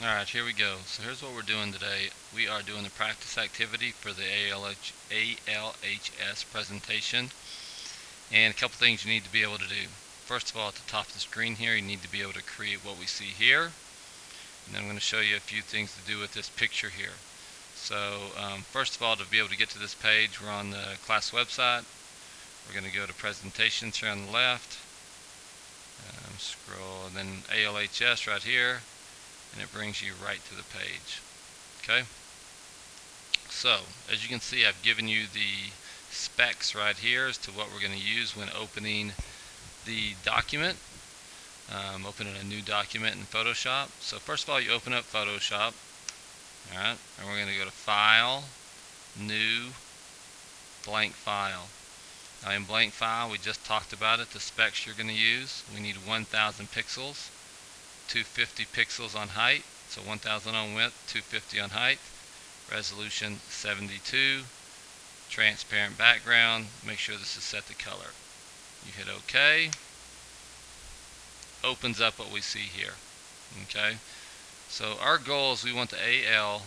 Alright, here we go. So here's what we're doing today. We are doing the practice activity for the ALHS presentation, and a couple things you need to be able to do. First of all, at the top of the screen here, you need to be able to create what we see here. And then I'm going to show you a few things to do with this picture here. So first of all, to be able to get to this page, we're on the class website. We're going to go to presentations here on the left. Scroll, and then ALHS right here. And it brings you right to the page. Okay, so as you can see, I've given you the specs right here as to what we're going to use when opening the document, opening a new document in Photoshop. So first of all, you open up Photoshop, alright, and we're going to go to File, New, Blank File. Now in Blank File, we just talked about it, the specs you're going to use. We need 1000 pixels. 250 pixels on height, so 1000 on width, 250 on height, resolution 72, transparent background. Make sure this is set to color. You hit OK. Opens up what we see here. Okay, so our goal is we want the AL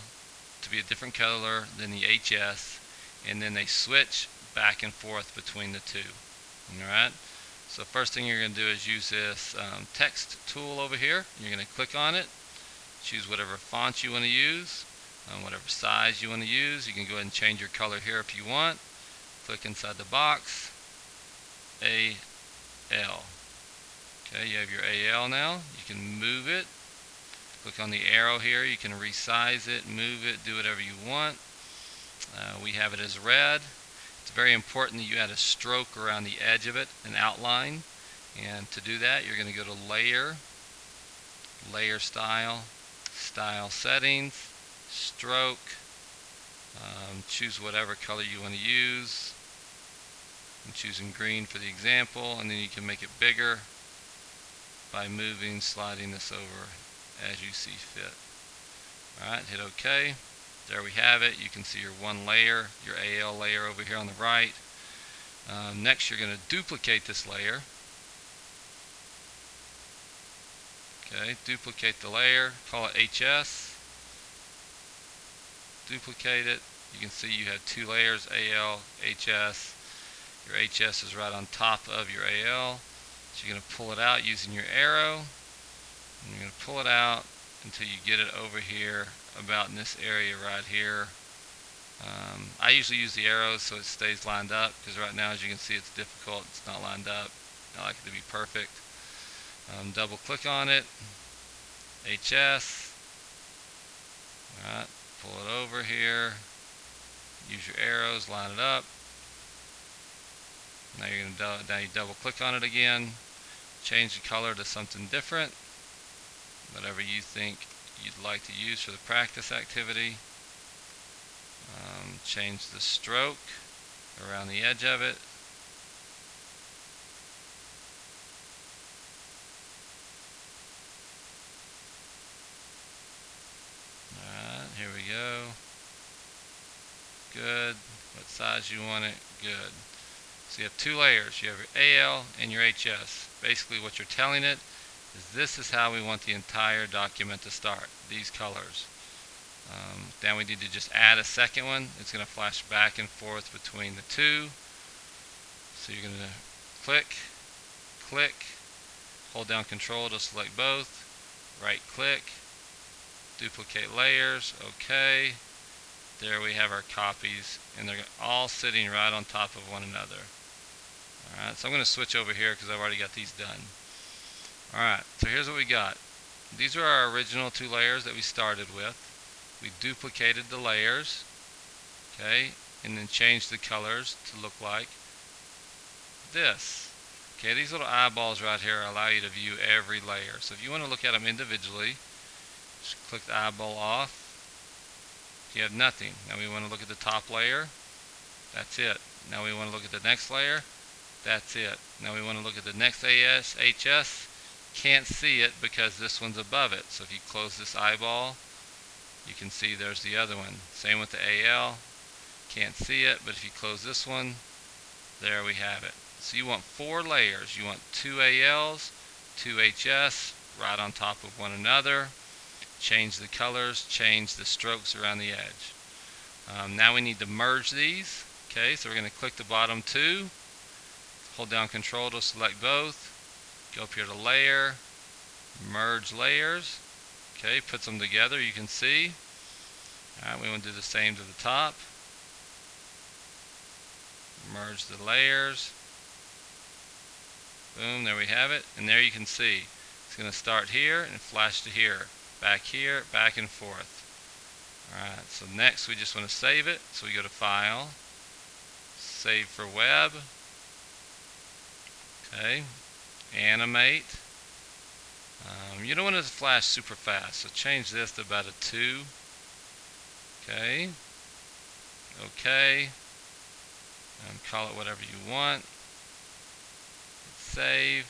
to be a different color than the HS, and then they switch back and forth between the two. Alright, so first thing you're going to do is use this text tool over here. You're going to click on it, choose whatever font you want to use, whatever size you want to use. You can go ahead and change your color here if you want. Click inside the box, AL. Okay, you have your AL now. You can move it. Click on the arrow here. You can resize it, move it, do whatever you want. We have it as red. It's very important that you add a stroke around the edge of it, an outline. And to do that, you're going to go to Layer, Layer Style, Style Settings, Stroke. Choose whatever color you want to use. I'm choosing green for the example, and then you can make it bigger by moving, sliding this over as you see fit. Alright, hit OK. There we have it. You can see your one layer, your AL layer over here on the right. Next, you're going to duplicate this layer. Okay, duplicate the layer, call it HS. Duplicate it. You can see you have two layers, AL, HS. Your HS is right on top of your AL. So you're going to pull it out using your arrow. And you're going to pull it out until you get it over here, about in this area right here. I usually use the arrows so it stays lined up, because right now, as you can see, it's difficult. It's not lined up. I like it to be perfect. Double click on it, HS. Alright, pull it over here. Use your arrows, line it up. Now you're going to you double click on it again. Change the color to something different, whatever you think you'd like to use for the practice activity. Change the stroke around the edge of it. Alright, here we go. Good. What size you want it? Good. So you have two layers. You have your AL and your HS. Basically what you're telling it is this is how we want the entire document to start. These colors. Then we need to just add a second one. It's going to flash back and forth between the two. So you're going to click, click, hold down Control to select both, right click, duplicate layers, OK. There we have our copies, and they're all sitting right on top of one another. Alright, so I'm going to switch over here because I've already got these done. Alright, so here's what we got. These are our original two layers that we started with. We duplicated the layers, okay, and then changed the colors to look like this. Okay, these little eyeballs right here allow you to view every layer. So if you want to look at them individually, just click the eyeball off. You have nothing. Now we want to look at the top layer. That's it. Now we want to look at the next layer. That's it. Now we want to look at the next HS. Can't see it because this one's above it. So if you close this eyeball, you can see there's the other one. Same with the AL. Can't see it, but if you close this one, there we have it. So you want 4 layers. You want 2 ALs, 2 HS right on top of one another. change the colors, change the strokes around the edge. Now we need to merge these. Okay, so we're going to click the bottom two, hold down Control to select both, go up here to Layer, Merge Layers. Okay, puts them together, you can see. Alright, we want to do the same to the top. Merge the layers. Boom, there we have it. And there you can see. It's going to start here and flash to here. Back and forth. Alright, so next we just want to save it. So we go to File, Save for Web. Okay, Animate. You don't want it to flash super fast, so change this to about a 2. Okay, OK. Call it whatever you want. Hit save.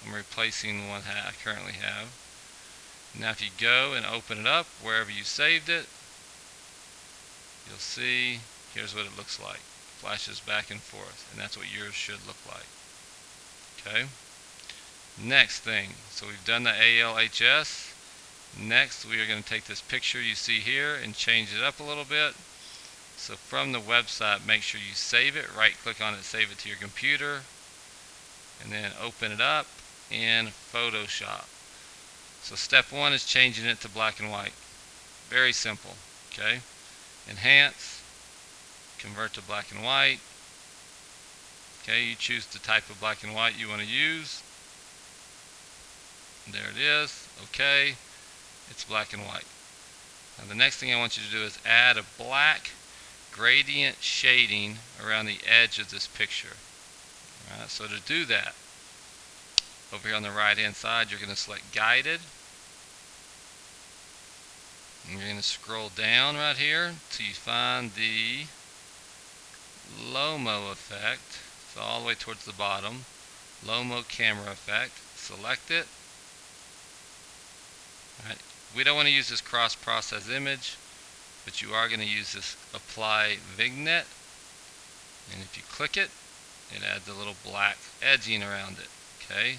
I'm replacing one I currently have. Now if you go and open it up wherever you saved it, you'll see here's what it looks like. Flashes back and forth, and that's what yours should look like. Okay. Next thing, so we've done the ALHS. Next we are going to take this picture you see here and change it up a little bit. So from the website, make sure you save it, right click on it, save it to your computer, and then open it up in Photoshop. So step one is changing it to black and white. Very simple. Okay. Enhance, convert to black and white. Okay, you choose the type of black and white you want to use. There it is. Okay, it's black and white. Now the next thing I want you to do is add a black gradient shading around the edge of this picture. Alright, so to do that, over here on the right hand side you're going to select Guided, and you're going to scroll down right here till you find the Lomo effect. So all the way towards the bottom, Lomo camera effect. Select it. Alright, we don't want to use this cross process image, but you are going to use this apply vignette, and if you click it, it adds a little black edging around it. Okay,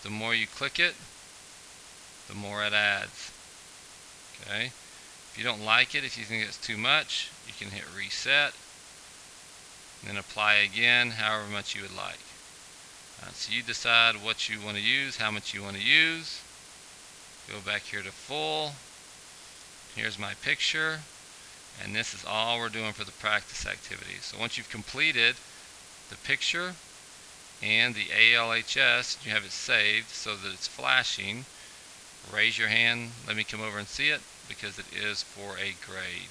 the more you click it, the more it adds. Okay, if you don't like it, if you think it's too much, you can hit reset and then apply again however much you would like. So you decide what you want to use, how much you want to use. Go back here to full. Here's my picture, and this is all we're doing for the practice activity. So once you've completed the picture and the ALHS, you have it saved so that it's flashing, raise your hand, let me come over and see it, because it is for a grade.